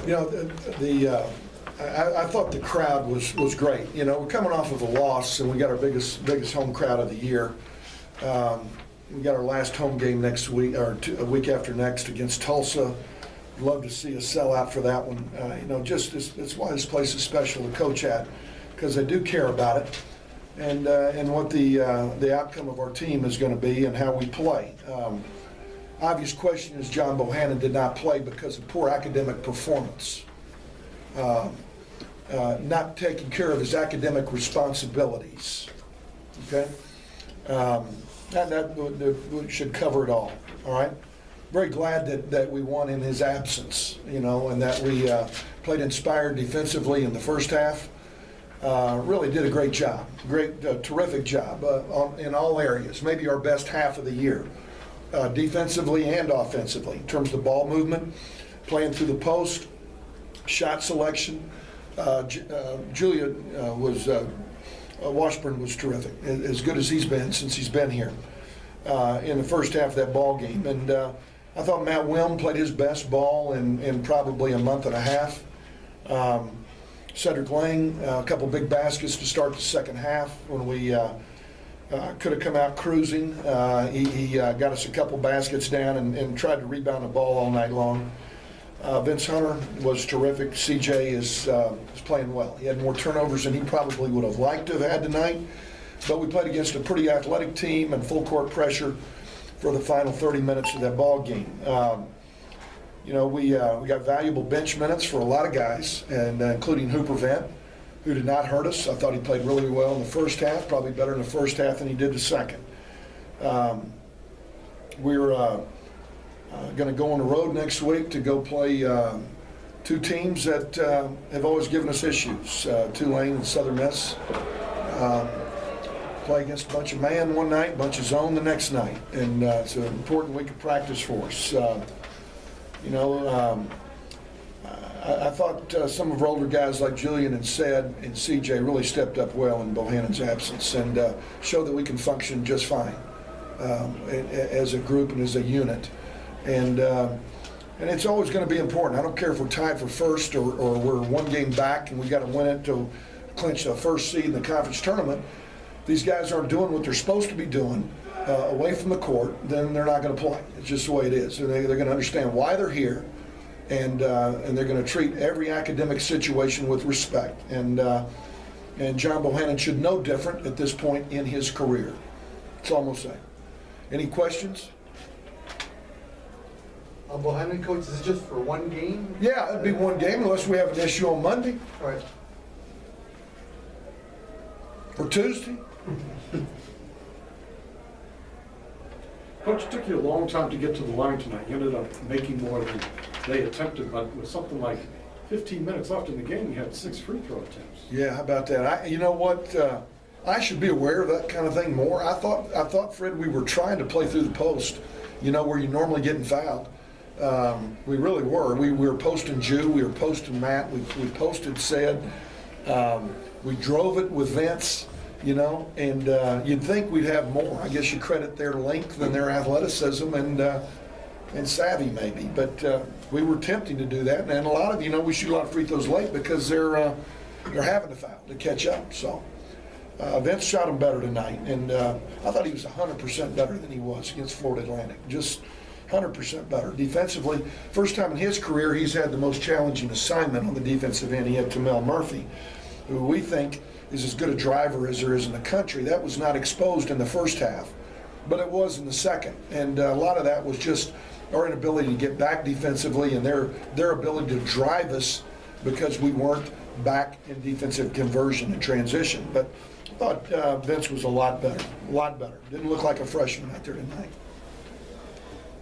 You know, I thought the crowd was great. You know, we're coming off of a loss, and we got our biggest home crowd of the year. We got our last home game next week, or a week after next, against Tulsa. Love to see a sellout for that one. You know, just it's why this place is special to coach at, because they do care about it, and what the outcome of our team is going to be and how we play. Obvious question is John Bohannon did not play because of poor academic performance, not taking care of his academic responsibilities. Okay, that should cover it all. All right. Very glad that we won in his absence, you know, and that we played inspired defensively in the first half. Really did a great job, terrific job in all areas. Maybe our best half of the year, defensively and offensively, in terms of ball movement, playing through the post, shot selection. Washburn was terrific, as good as he's been since he's been here in the first half of that ball game. And I thought Matt Wilm played his best ball in probably a month and a half. Cedric Lang, a couple big baskets to start the second half when we could have come out cruising. He got us a couple baskets down and tried to rebound the ball all night long. Vince Hunter was terrific. CJ is playing well. He had more turnovers than he probably would have liked to have had tonight, but we played against a pretty athletic team and full court pressure for the final 30 minutes of that ball game. You know, we got valuable bench minutes for a lot of guys, and including Hooper Vent, who did not hurt us. I thought he played really well in the first half, probably better in the first half than he did the second. We're going to go on the road next week to go play two teams that have always given us issues, Tulane and Southern Miss. Play against a bunch of man one night, a bunch of zone the next night, and it's an important week of practice for us. You know, I thought some of our older guys like Julian and Ced and CJ really stepped up well in Bohannon's absence and showed that we can function just fine as a group and as a unit. And it's always going to be important. I don't care if we're tied for first or we're one game back and we got to win it to clinch the first seed in the conference tournament. These guys aren't doing what they're supposed to be doing away from the court, then they're not going to play. It's just the way it is. They're going to understand why they're here, and they're going to treat every academic situation with respect. And John Bohannon should know different at this point in his career. That's all I'm going to say. Any questions? Bohannon, coach, is it just for one game? Yeah, it'd be one game unless we have an issue on Monday. All right. Or Tuesday. Coach, it took you a long time to get to the line tonight. You ended up making more than they attempted, but with something like 15 minutes left in the game, you had 6 free throw attempts. Yeah, how about that? You know what? I should be aware of that kind of thing more. I thought, Fred, we were trying to play through the post, you know, where you're normally getting fouled. We really were. We were posting Jew. We were posting Matt. We posted Ced. We drove it with Vince. You know, and you'd think we'd have more. I guess you credit their length and their athleticism and savvy maybe, but we were attempting to do that. And a lot of, you know, we shoot a lot of free throws late because they're having to foul to catch up. So Vince shot them better tonight, and I thought he was 100% better than he was against Florida Atlantic. Just 100% better defensively. First time in his career he's had the most challenging assignment on the defensive end. He had Tamel Murphy, who we think is as good a driver as there is in the country. That was not exposed in the first half, but it was in the second. And a lot of that was just our inability to get back defensively and their ability to drive us because we weren't back in defensive conversion and transition. But I thought Vince was a lot better. Didn't look like a freshman out there tonight.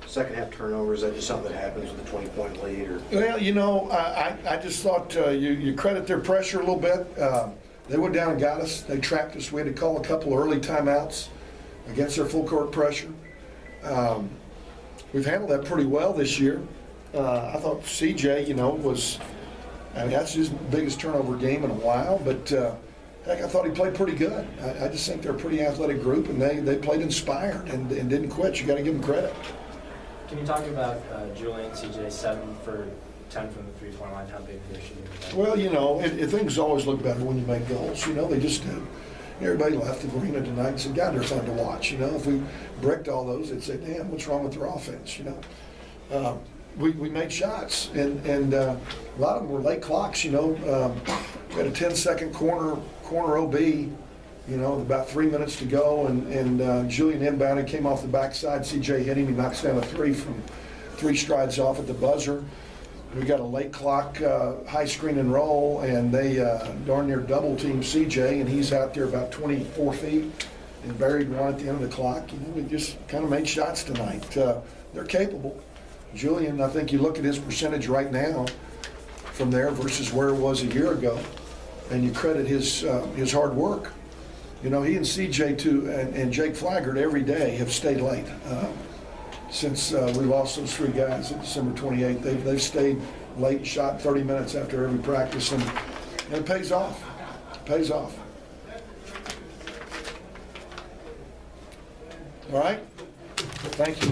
Second half turnovers, is that just something that happens with a 20-point lead? Or? Well, you know, I just thought you credit their pressure a little bit. They went down and got us. They trapped us. We had to call a couple early timeouts against their full court pressure. We've handled that pretty well this year. I thought CJ, you know, that's his biggest turnover game in a while, but heck, I thought he played pretty good. I just think they're a pretty athletic group, and they played inspired and didn't quit. You got to give them credit. Can you talk about Julian, CJ, 7 for 10 from the three-point line, how big they should be. Well, you know, things always look better when you make goals. You know, they just do. Everybody left the arena tonight and said, God, they're fun to watch. You know, if we bricked all those, they'd say, damn, what's wrong with their offense, you know? We made shots, and a lot of them were late clocks, you know. We had a 10-second corner OB, you know, with about 3 minutes to go, and Julian inbounded, came off the backside. CJ hit him. He knocks down a three from 3 strides off at the buzzer. We got a late clock high screen and roll, and they darn near double team CJ, and he's out there about 24 feet and buried one at the end of the clock. You know, we just kind of made shots tonight. They're capable. Julian, I think you look at his percentage right now from there versus where it was a year ago, and you credit his hard work. You know, he and CJ too, and Jake Flaggart every day have stayed late. Since we lost those 3 guys on December 28th, they've stayed late, shot 30 minutes after every practice, and it pays off. It pays off. All right? Thank you.